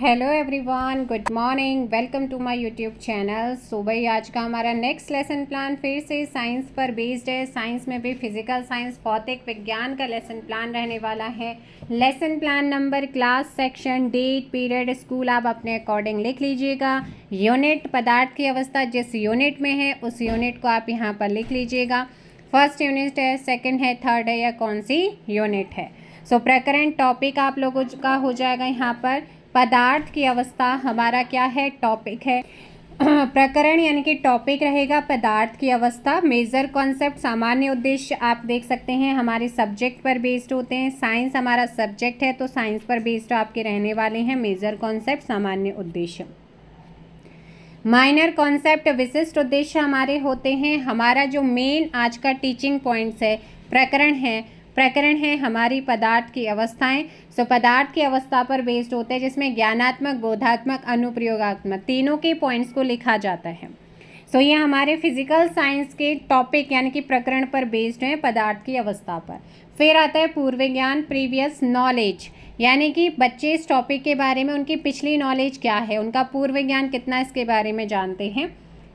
Hello everyone, good morning, welcome to my YouTube channel. So भाई आज का हमारा नेक्स्ट लेसन प्लान फिर से साइंस पर बेस्ड है। साइंस में भी फिजिकल साइंस भौतिक विज्ञान का लेसन प्लान रहने वाला है। Lesson plan number, class, section, date, period, school आप अपने अकॉर्डिंग लिख लीजिएगा। यूनिट, पदार्थ की अवस्था जिस यूनिट में है उस यूनिट को आप यहाँ पर लिख लीजिएगा। फर्स्ट यूनिट है, सेकेंड है, थर्ड है या कौन सी यूनिट है। सो प्रकरण टॉपिक आप लोगों का हो जाएगा यहाँ पर पदार्थ की अवस्था। हमारा क्या है, टॉपिक है। प्रकरण यानी कि टॉपिक रहेगा पदार्थ की अवस्था। मेजर कॉन्सेप्ट, सामान्य उद्देश्य आप देख सकते हैं हमारे सब्जेक्ट पर बेस्ड होते हैं। साइंस हमारा सब्जेक्ट है तो साइंस पर बेस्ड आपके रहने वाले हैं मेजर कॉन्सेप्ट, सामान्य उद्देश्य। माइनर कॉन्सेप्ट, विशिष्ट उद्देश्य हमारे होते हैं। हमारा जो मेन आज का टीचिंग पॉइंट्स है, प्रकरण है हमारी पदार्थ की अवस्थाएं। सो पदार्थ की अवस्था पर बेस्ड होते हैं जिसमें ज्ञानात्मक, बोधात्मक, अनुप्रयोगात्मक तीनों के पॉइंट्स को लिखा जाता है। सो ये हमारे फिजिकल साइंस के टॉपिक यानी कि प्रकरण पर बेस्ड हैं पदार्थ की अवस्था पर। फिर आता है पूर्व ज्ञान, प्रीवियस नॉलेज, यानी कि बच्चे इस टॉपिक के बारे में उनकी पिछली नॉलेज क्या है, उनका पूर्व ज्ञान कितना इसके बारे में जानते हैं।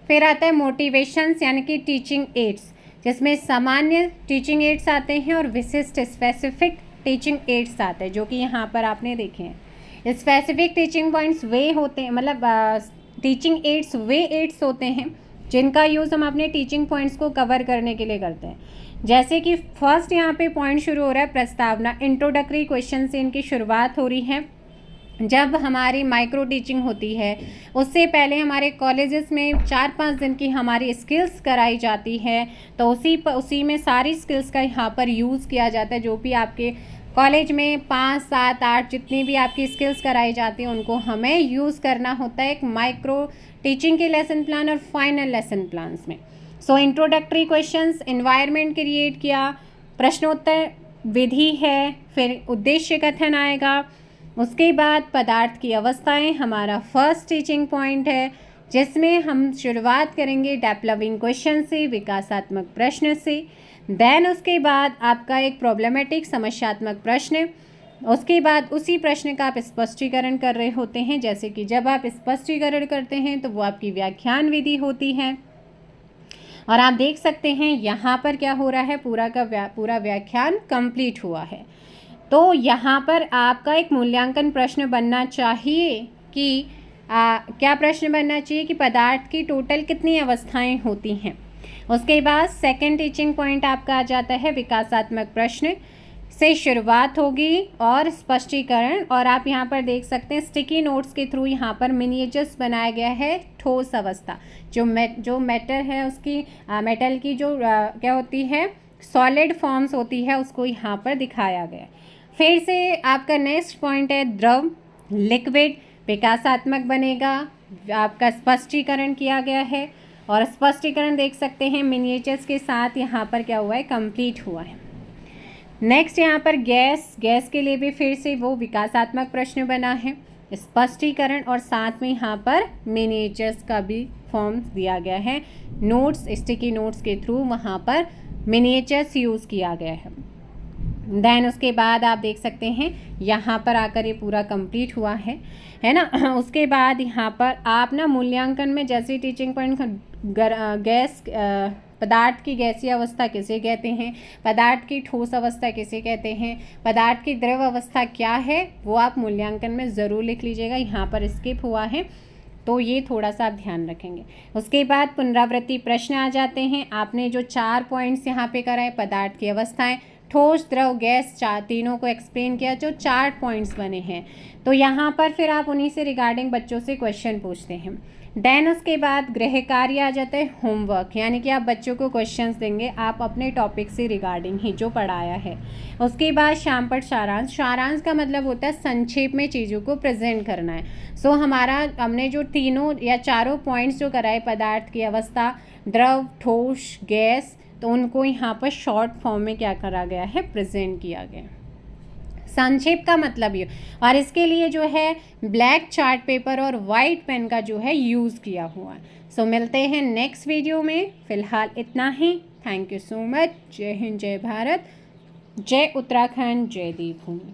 फिर आता है मोटिवेशंस यानी कि टीचिंग एड्स, जिसमें सामान्य टीचिंग एड्स आते हैं और विशिष्ट स्पेसिफिक टीचिंग एड्स आते हैं, जो कि यहाँ पर आपने देखे हैं। स्पेसिफिक टीचिंग पॉइंट्स वे होते हैं, मतलब टीचिंग एड्स वे एड्स होते हैं जिनका यूज़ हम अपने टीचिंग पॉइंट्स को कवर करने के लिए करते हैं। जैसे कि फर्स्ट यहाँ पे पॉइंट शुरू हो रहा है प्रस्तावना, इंट्रोडक्टरी क्वेश्चन से इनकी शुरुआत हो रही है। जब हमारी माइक्रो टीचिंग होती है उससे पहले हमारे कॉलेजेस में 4-5 दिन की हमारी स्किल्स कराई जाती है, तो उसी में सारी स्किल्स का यहाँ पर यूज़ किया जाता है। जो भी आपके कॉलेज में 5, 7, 8 जितनी भी आपकी स्किल्स कराई जाती हैं उनको हमें यूज़ करना होता है एक माइक्रो टीचिंग के लेसन प्लान और फाइनल लेसन प्लान्स में। सो इंट्रोडक्टरी क्वेश्चंस, एनवायरनमेंट क्रिएट किया, प्रश्नोत्तर विधि है, फिर उद्देश्य कथन आएगा। उसके बाद पदार्थ की अवस्थाएं हमारा फर्स्ट टीचिंग पॉइंट है, जिसमें हम शुरुआत करेंगे डेवलपिंग क्वेश्चन से, विकासात्मक प्रश्न से। देन उसके बाद आपका एक प्रॉब्लमेटिक समस्यात्मक प्रश्न, उसके बाद उसी प्रश्न का आप स्पष्टीकरण कर रहे होते हैं। जैसे कि जब आप स्पष्टीकरण करते हैं तो वो आपकी व्याख्यान विधि होती है। और आप देख सकते हैं यहाँ पर क्या हो रहा है, पूरा व्याख्यान कंप्लीट हुआ है। तो यहाँ पर आपका एक मूल्यांकन प्रश्न बनना चाहिए कि क्या प्रश्न बनना चाहिए कि पदार्थ की टोटल कितनी अवस्थाएं होती हैं। उसके बाद सेकंड टीचिंग पॉइंट आपका आ जाता है विकासात्मक प्रश्न से शुरुआत होगी और स्पष्टीकरण। और आप यहाँ पर देख सकते हैं स्टिकी नोट्स के थ्रू यहाँ पर मिनिएचर्स बनाया गया है। ठोस अवस्था जो मेटल है उसकी मेटल की जो क्या होती है, सॉलिड फॉर्म्स होती है, उसको यहाँ पर दिखाया गया है। फिर से आपका नेक्स्ट पॉइंट है द्रव, लिक्विड, विकासात्मक बनेगा, आपका स्पष्टीकरण किया गया है। और स्पष्टीकरण देख सकते हैं मिनिएचर्स के साथ यहाँ पर क्या हुआ है, कंप्लीट हुआ है। नेक्स्ट यहाँ पर गैस के लिए भी फिर से वो विकासात्मक प्रश्न बना है, स्पष्टीकरण और साथ में यहाँ पर मिनिएचर्स का भी फॉर्म दिया गया है। नोट्स, स्टिकी नोट्स के थ्रू वहाँ पर मिनिएचर्स यूज़ किया गया है। देन उसके बाद आप देख सकते हैं यहाँ पर आकर ये पूरा कंप्लीट हुआ है ना। उसके बाद यहाँ पर आप ना मूल्यांकन में जैसे टीचिंग पॉइंट गैस, पदार्थ की गैसीय अवस्था किसे कहते हैं, पदार्थ की ठोस अवस्था किसे कहते हैं, पदार्थ की द्रव अवस्था क्या है, वो आप मूल्यांकन में ज़रूर लिख लीजिएगा। यहाँ पर स्किप हुआ है तो ये थोड़ा सा आप ध्यान रखेंगे। उसके बाद पुनरावृत्ति प्रश्न आ जाते हैं। आपने जो 4 पॉइंट्स यहाँ पे कराए, पदार्थ की अवस्थाएं, ठोस, द्रव, गैस, तीनों को एक्सप्लेन किया, जो 4 पॉइंट्स बने हैं, तो यहाँ पर फिर आप उन्हीं से रिगार्डिंग बच्चों से क्वेश्चन पूछते हैं। देन उसके बाद गृह कार्य आ जाता है, होमवर्क, यानी कि आप बच्चों को क्वेश्चंस देंगे आप अपने टॉपिक से रिगार्डिंग ही जो पढ़ाया है। उसके बाद शामपट सारांश का मतलब होता है संक्षेप में चीज़ों को प्रेजेंट करना है। सो हमने जो 3 या 4 पॉइंट्स जो कराए, पदार्थ की अवस्था, द्रव, ठोस, गैस, तो उनको यहाँ पर शॉर्ट फॉर्म में क्या करा गया है, प्रेजेंट किया गया। संक्षेप का मतलब ये, और इसके लिए जो है ब्लैक चार्ट पेपर और वाइट पेन का जो है यूज़ किया हुआ है। सो मिलते हैं नेक्स्ट वीडियो में, फ़िलहाल इतना ही। Thank you so much. जय हिंद, जय भारत, जय उत्तराखंड, जय देवभूमि।